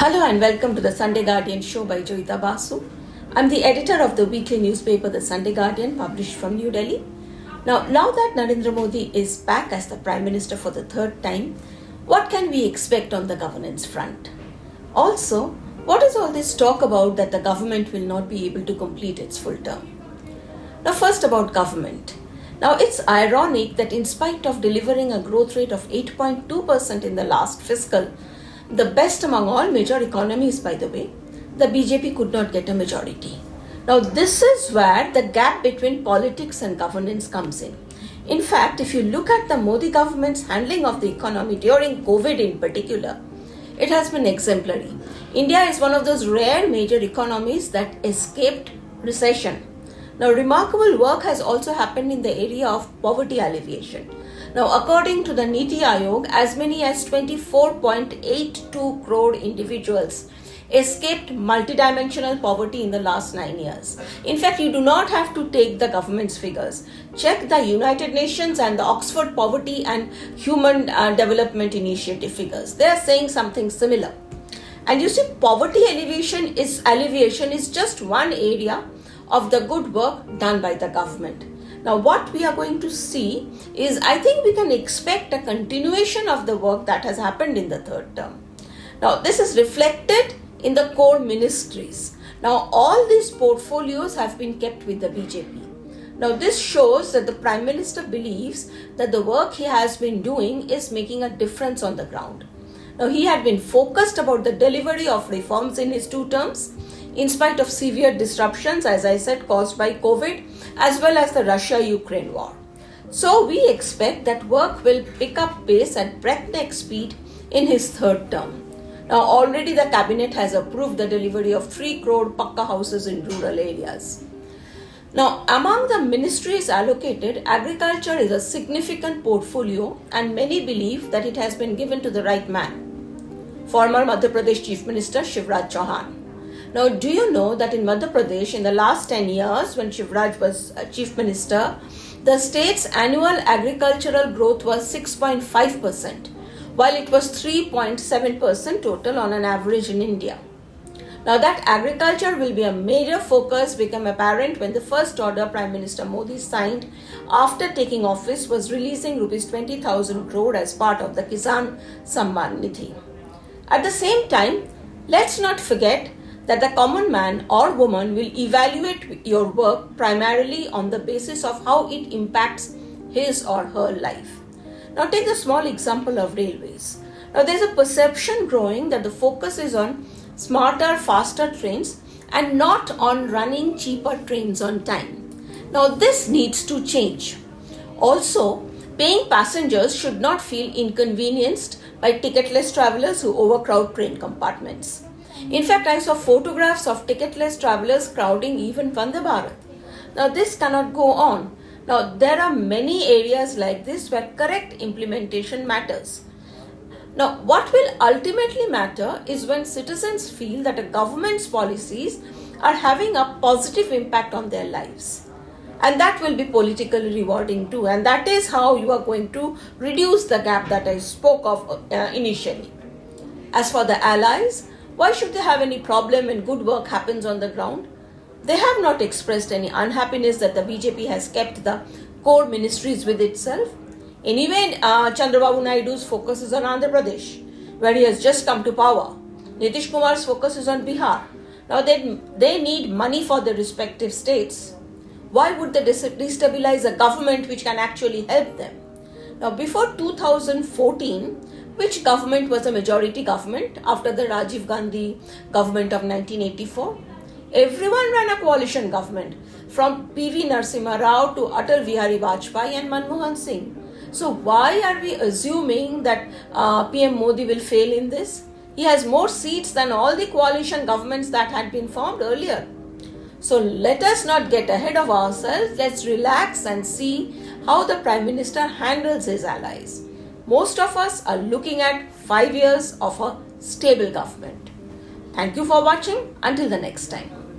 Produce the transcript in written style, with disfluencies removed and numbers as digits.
Hello and welcome to the Sunday Guardian show by Joyeeta Basu. I'm the editor of the weekly newspaper The Sunday Guardian, published from New Delhi. Now that Narendra Modi is back as the Prime Minister for the third time, what can we expect on the governance front? Also, what is all this talk about that the government will not be able to complete its full term? Now first about government. Now it's ironic that in spite of delivering a growth rate of 8.2% in the last fiscal, the best among all major economies, by the way, the BJP could not get a majority. Now, this is where the gap between politics and governance comes in. In fact, if you look at the Modi government's handling of the economy during COVID in particular, it has been exemplary. India is one of those rare major economies that escaped recession. Now, remarkable work has also happened in the area of poverty alleviation. Now, according to the Niti Aayog, as many as 24.82 crore individuals escaped multidimensional poverty in the last 9 years. In fact, you do not have to take the government's figures. Check the United Nations and the Oxford Poverty and Human Development Initiative figures. They are saying something similar. And you see, poverty alleviation is just one area of the good work done by the government. Now, what we are going to see is, I think we can expect a continuation of the work that has happened in the third term. Now, this is reflected in the core ministries. Now, all these portfolios have been kept with the BJP. Now, this shows that the Prime Minister believes that the work he has been doing is making a difference on the ground. Now, he had been focused about the delivery of reforms in his 2 terms, in spite of severe disruptions, as I said, caused by COVID, as well as the Russia-Ukraine war. So we expect that work will pick up pace at breakneck speed in his third term. Now already the cabinet has approved the delivery of 3 crore Pakka houses in rural areas. Now among the ministries allocated, agriculture is a significant portfolio and many believe that it has been given to the right man. Former Madhya Pradesh Chief Minister Shivraj Chauhan. Now, do you know that in Madhya Pradesh, in the last 10 years, when Shivraj was Chief Minister, the state's annual agricultural growth was 6.5%, while it was 3.7% total on an average in India. Now, that agriculture will be a major focus became apparent when the first order Prime Minister Modi signed after taking office was releasing Rs 20,000 crore as part of the Kisan Samman Nidhi. At the same time, let's not forget that the common man or woman will evaluate your work primarily on the basis of how it impacts his or her life. Now take the small example of railways. Now there's a perception growing that the focus is on smarter, faster trains and not on running cheaper trains on time. Now this needs to change. Also, paying passengers should not feel inconvenienced by ticketless travelers who overcrowd train compartments. In fact, I saw photographs of ticketless travelers crowding even Vande Bharat. Now, this cannot go on. Now, there are many areas like this where correct implementation matters. Now, what will ultimately matter is when citizens feel that a government's policies are having a positive impact on their lives. And that will be politically rewarding too. And that is how you are going to reduce the gap that I spoke of initially. As for the allies, why should they have any problem when good work happens on the ground? They have not expressed any unhappiness that the BJP has kept the core ministries with itself. Anyway, Chandrababu Naidu's focus is on Andhra Pradesh, where he has just come to power. Nitish Kumar's focus is on Bihar. Now they need money for their respective states. Why would they destabilize a government which can actually help them? Now, before 2014, which government was a majority government after the Rajiv Gandhi government of 1984? Everyone ran a coalition government, from P.V. Narasimha Rao to Atal Bihari Vajpayee and Manmohan Singh. So why are we assuming that PM Modi will fail in this? He has more seats than all the coalition governments that had been formed earlier. So let us not get ahead of ourselves. Let's relax and see how the Prime Minister handles his allies. Most of us are looking at 5 years of a stable government. Thank you for watching. Until the next time.